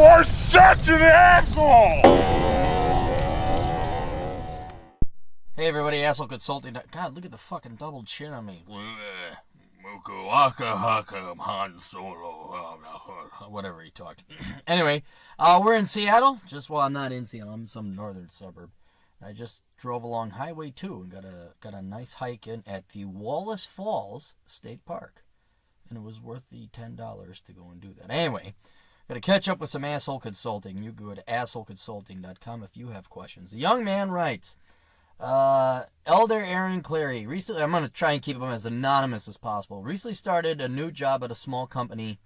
are such an asshole! Hey everybody, Asshole Consulting. God, look at the fucking double chin on me. Whatever he talked. Anyway, we're in Seattle. I'm not in Seattle. I'm in some northern suburb. I just drove along Highway 2 and got a nice hike in at the Wallace Falls State Park. And it was worth the $10 to go and do that. Anyway, got to catch up with some Asshole Consulting. You go to assholeconsulting.com if you have questions. The young man writes, Elder Aaron Clary, recently, I'm going to try and keep him as anonymous as possible, recently started a new job at a small company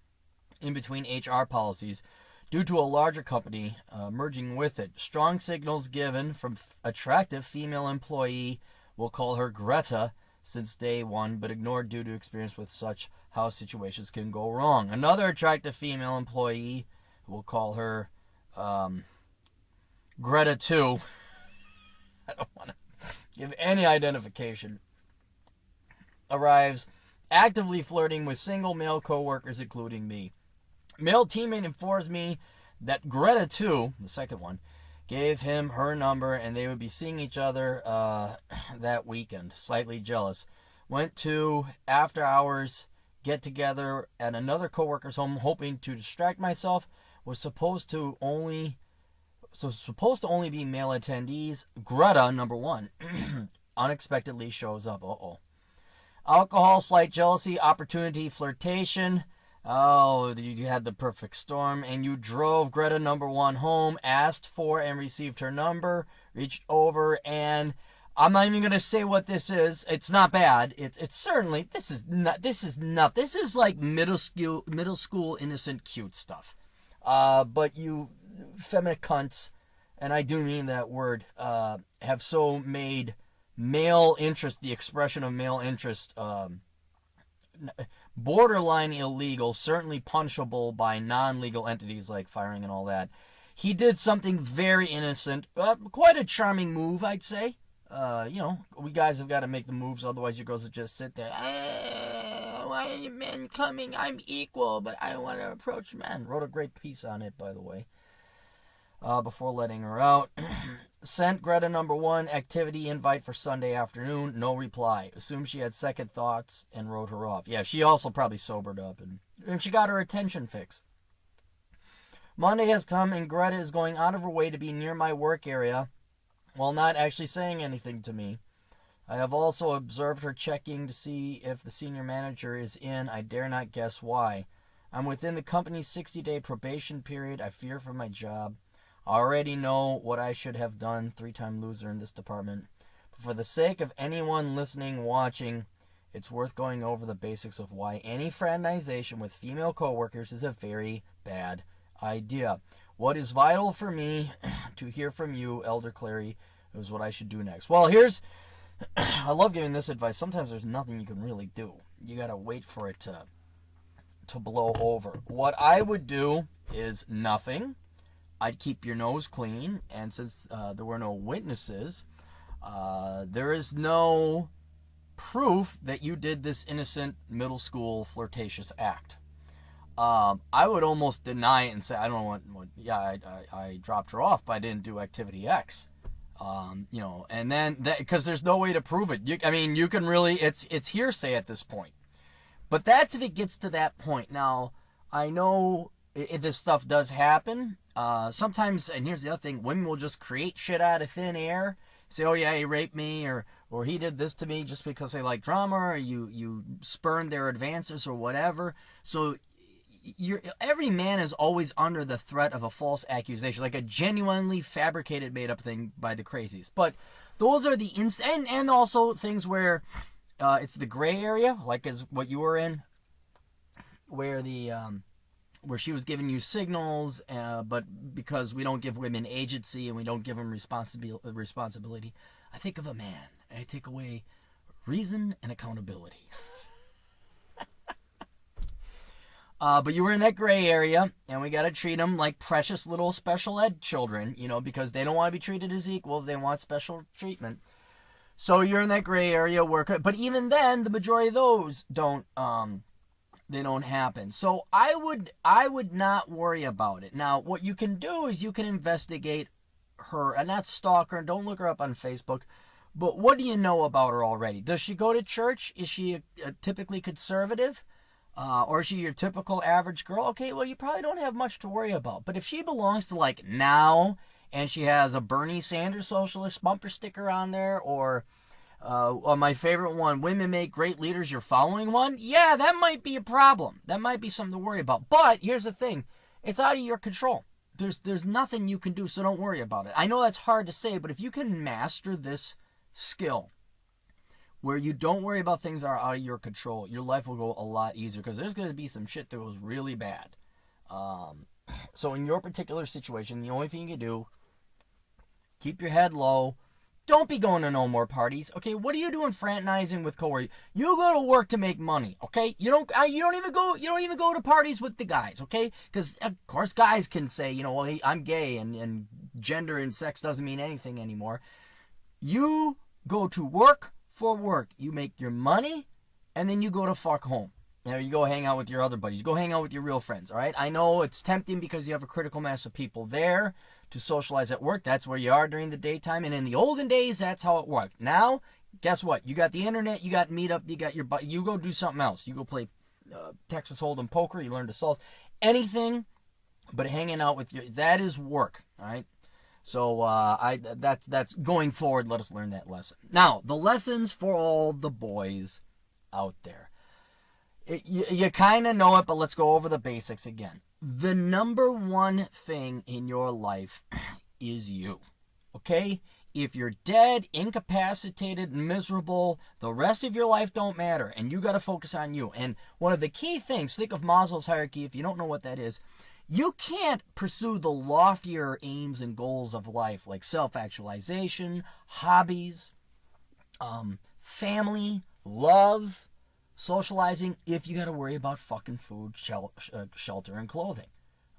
in between HR policies due to a larger company merging with it. Strong signals given from attractive female employee, we'll call her Greta, since day one, but ignored due to experience with such how situations can go wrong. Another attractive female employee, we'll call her Greta 2. I don't want to give any identification. Arrives actively flirting with single male co-workers, including me. Male teammate informs me that Greta 2, the second one, gave him her number and they would be seeing each other that weekend. Slightly jealous. Went to after hours get together at another co-worker's home, hoping to distract myself. Was supposed to only be male attendees. Greta, number one, unexpectedly shows up. Alcohol, slight jealousy, opportunity, flirtation. Oh, you had the perfect storm. And you drove Greta, number one, home, asked for and received her number, reached over, and I'm not even going to say what this is. It's not bad. It's certainly, this is like middle school innocent cute stuff. But you feminine cunts, and I do mean that word, have so made male interest, the expression of male interest, borderline illegal, certainly punishable by non-legal entities like firing and all that. He did something very innocent, quite a charming move, I'd say. We guys have got to make the moves, otherwise you girls will just sit there. Why are you men coming? I'm equal, but I want to approach men. Wrote a great piece on it, by the way, before letting her out. Sent Greta number one activity invite for Sunday afternoon. No reply. Assumed she had second thoughts and wrote her off. Yeah, she also probably sobered up and she got her attention fix. Monday has come and Greta is going out of her way to be near my work area while not actually saying anything to me. I have also observed her checking to see if the senior manager is in. I dare not guess why. I'm within the company's 60-day probation period. I fear for my job. I already know what I should have done, 3-time loser in this department. But for the sake of anyone listening, watching, it's worth going over the basics of why any fraternization with female coworkers is a very bad idea. What is vital for me to hear from you, Elder Clary, is what I should do next. Well, I love giving this advice. Sometimes there's nothing you can really do. You gotta wait for it to blow over. What I would do is nothing. I'd keep your nose clean, and since there were no witnesses, there is no proof that you did this innocent middle school flirtatious act. I would almost deny it and say, I don't know what I dropped her off, but I didn't do activity X. And then because there's no way to prove it. You can really, it's hearsay at this point. But that's if it gets to that point. Now, I know if this stuff does happen. Sometimes, and here's the other thing, women will just create shit out of thin air. Say, oh yeah, he raped me, or he did this to me just because they like drama, or you spurned their advances or whatever. So every man is always under the threat of a false accusation, like a genuinely fabricated, made-up thing by the crazies. But those are the and also things where it's the gray area, like as what you were in, where where she was giving you signals, but because we don't give women agency and we don't give them responsibility, I think of a man. I take away reason and accountability. But you were in that gray area, and we got to treat them like precious little special ed children, because they don't want to be treated as equals. They want special treatment. So you're in that gray area but even then, the majority of those don't They don't happen. So I would not worry about it. Now, what you can do is you can investigate her, and not stalk her, and don't look her up on Facebook. But what do you know about her already? Does she go to church? Is she a typically conservative? Or is she your typical average girl? Okay, well, you probably don't have much to worry about. But if she belongs to, like, Now, and she has a Bernie Sanders socialist bumper sticker on there, or my favorite one, women make great leaders, you're following one, yeah, that might be a problem. That might be something to worry about. But here's the thing. It's out of your control. There's nothing you can do, so don't worry about it. I know that's hard to say, but if you can master this skill where you don't worry about things that are out of your control, your life will go a lot easier, because there's going to be some shit that goes really bad. So in your particular situation, the only thing you can do, keep your head low. Don't be going to no more parties. Okay, what are you doing fraternizing with coworkers? You go to work to make money. Okay, you don't even go to parties with the guys. Okay, because of course guys can say, well, hey, I'm gay, and gender and sex doesn't mean anything anymore. You go to work for work. You make your money, and then you go to fuck home. You go hang out with your other buddies. You go hang out with your real friends. All right. I know it's tempting because you have a critical mass of people there to socialize at work. That's where you are during the daytime. And in the olden days, that's how it worked. Now, guess what? You got the internet, you got Meetup, you got you go do something else. You go play Texas Hold'em poker, you learn to solve anything, but hanging out with that is work. All right. So that's going forward. Let us learn that lesson. Now, the lessons for all the boys out there. You kind of know it, but let's go over the basics again. The number one thing in your life is you, okay? If you're dead, incapacitated, miserable, the rest of your life don't matter, and you got to focus on you. And one of the key things, think of Maslow's hierarchy, if you don't know what that is, you can't pursue the loftier aims and goals of life, like self-actualization, hobbies, family, love, socializing, if you got to worry about fucking food, shelter, and clothing.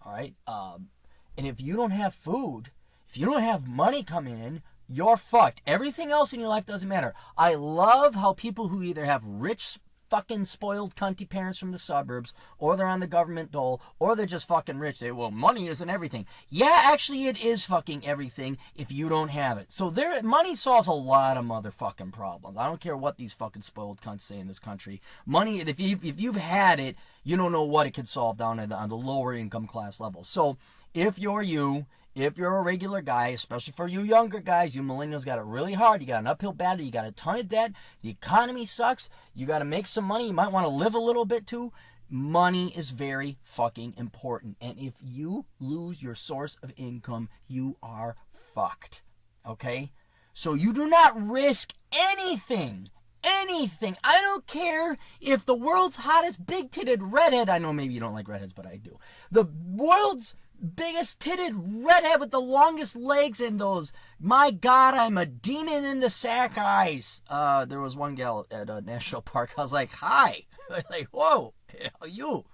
All right? And if you don't have food, if you don't have money coming in, you're fucked. Everything else in your life doesn't matter. I love how people who either have rich, fucking spoiled cunty parents from the suburbs, or they're on the government dole, or they're just fucking rich. They, well, money isn't everything. Yeah, actually it is fucking everything if you don't have it. So money solves a lot of motherfucking problems. I don't care what these fucking spoiled cunts say in this country. Money, if you've had it, you don't know what it could solve down on the lower income class level. So if you're a regular guy, especially for you younger guys, you millennials got it really hard. You got an uphill battle. You got a ton of debt. The economy sucks. You got to make some money. You might want to live a little bit too. Money is very fucking important. And if you lose your source of income, you are fucked. Okay? So you do not risk anything. Anything. I don't care if the world's hottest big-titted redhead, I know maybe you don't like redheads, but I do. The world's biggest titted redhead with the longest legs and those, my God, I'm a demon in the sack eyes. There was one gal at a national park. I was like, hi. Like, whoa, you.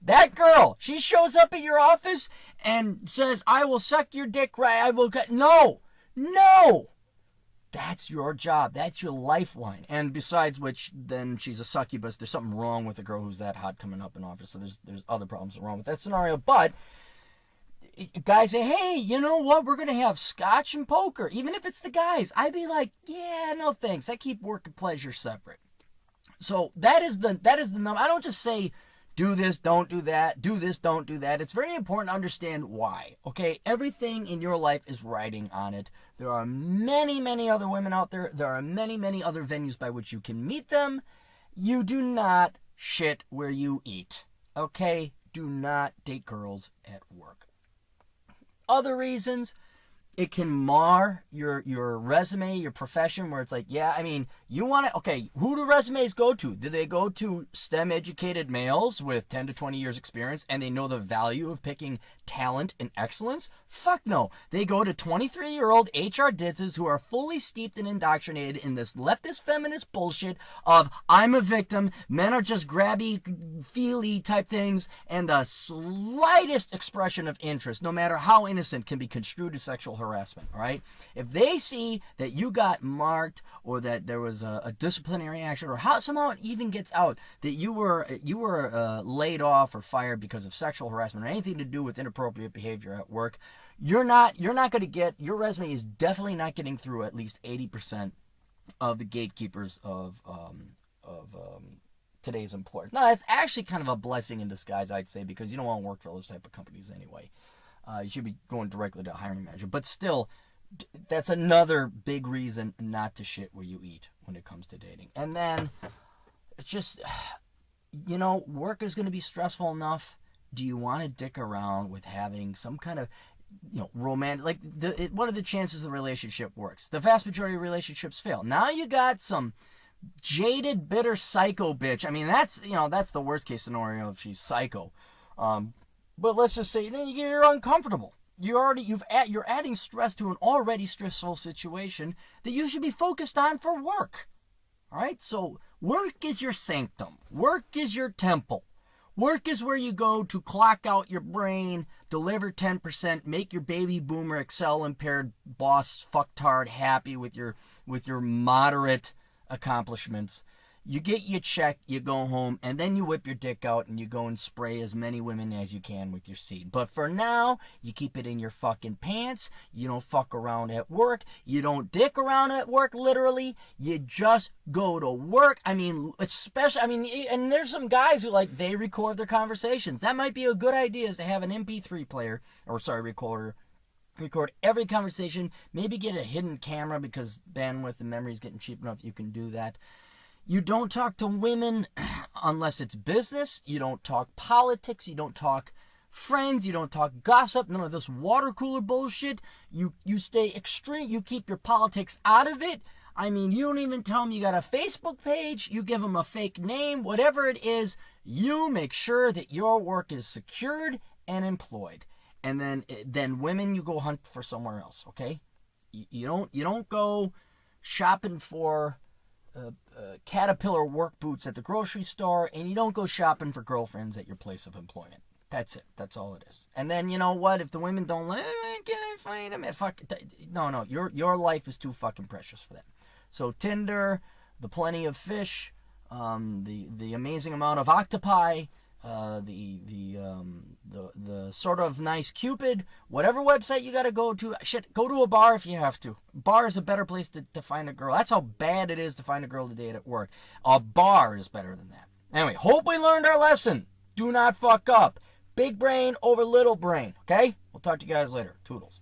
That girl, she shows up at your office and says, I will suck your dick right. I will get, no. That's your job. That's your lifeline. And besides which, then she's a succubus. There's something wrong with a girl who's that hot coming up in office. So there's other problems wrong with that scenario. But guys say, hey, you know what? We're going to have scotch and poker. Even if it's the guys. I'd be like, yeah, no thanks. I keep work and pleasure separate. So that is the number. I don't just say, do this, don't do that. Do this, don't do that. It's very important to understand why. Okay? Everything in your life is riding on it. There are many, many other women out there. There are many, many other venues by which you can meet them. You do not shit where you eat. Okay? Do not date girls at work. Other reasons, it can mar your resume, your profession, where it's like, yeah, I mean, you want to, okay, who do resumes go to? Do they go to STEM-educated males with 10 to 20 years experience, and they know the value of picking talent and excellence? Fuck no. They go to 23-year-old HR ditzes who are fully steeped and indoctrinated in this leftist feminist bullshit of I'm a victim, men are just grabby, feely type things, and the slightest expression of interest, no matter how innocent, can be construed as sexual harassment, all right? If they see that you got marked or that there was a disciplinary action or how somehow it even gets out that you were laid off or fired because of sexual harassment or anything to do with inappropriate behavior at work, you're not going to get, your resume is definitely not getting through at least 80% of the gatekeepers of today's employers. Now, that's actually kind of a blessing in disguise, I'd say, because you don't want to work for those type of companies anyway. You should be going directly to a hiring manager. But still, that's another big reason not to shit where you eat when it comes to dating. And then, it's just, work is going to be stressful enough. Do you want to dick around with having some kind of, romantic, like, what are the chances the relationship works? The vast majority of relationships fail. Now you got some jaded, bitter psycho bitch. I mean, that's the worst case scenario if she's psycho. But let's just say you're uncomfortable. You're adding stress to an already stressful situation that you should be focused on for work. All right? So work is your sanctum. Work is your temple. Work is where you go to clock out your brain, deliver 10%, make your baby boomer Excel impaired boss fucktard happy with your moderate accomplishments. You get your check, you go home, and then you whip your dick out and you go and spray as many women as you can with your seed. But for now, you keep it in your fucking pants. You don't fuck around at work. You don't dick around at work, literally. You just go to work. I mean, and there's some guys who, they record their conversations. That might be a good idea, is to have an MP3 player, recorder. Record every conversation. Maybe get a hidden camera because bandwidth and memory is getting cheap enough you can do that. You don't talk to women unless it's business. You don't talk politics. You don't talk friends. You don't talk gossip. None of this water cooler bullshit. You stay extreme. You keep your politics out of it. I mean, you don't even tell them you got a Facebook page. You give them a fake name. Whatever it is, you make sure that your work is secured and employed. And then women, you go hunt for somewhere else, okay? You don't go shopping for Caterpillar work boots at the grocery store, and you don't go shopping for girlfriends at your place of employment. That's it. That's all it is. And then, you know what? If the women don't let can I find them? No. Your life is too fucking precious for that. So Tinder, the plenty of fish, the amazing amount of octopi, the sort of nice Cupid, whatever website you gotta go to, go to a bar if you have to. Bar is a better place to find a girl. That's how bad it is to find a girl to date at work. A bar is better than that. Anyway, hope we learned our lesson. Do not fuck up. Big brain over little brain, okay? We'll talk to you guys later. Toodles.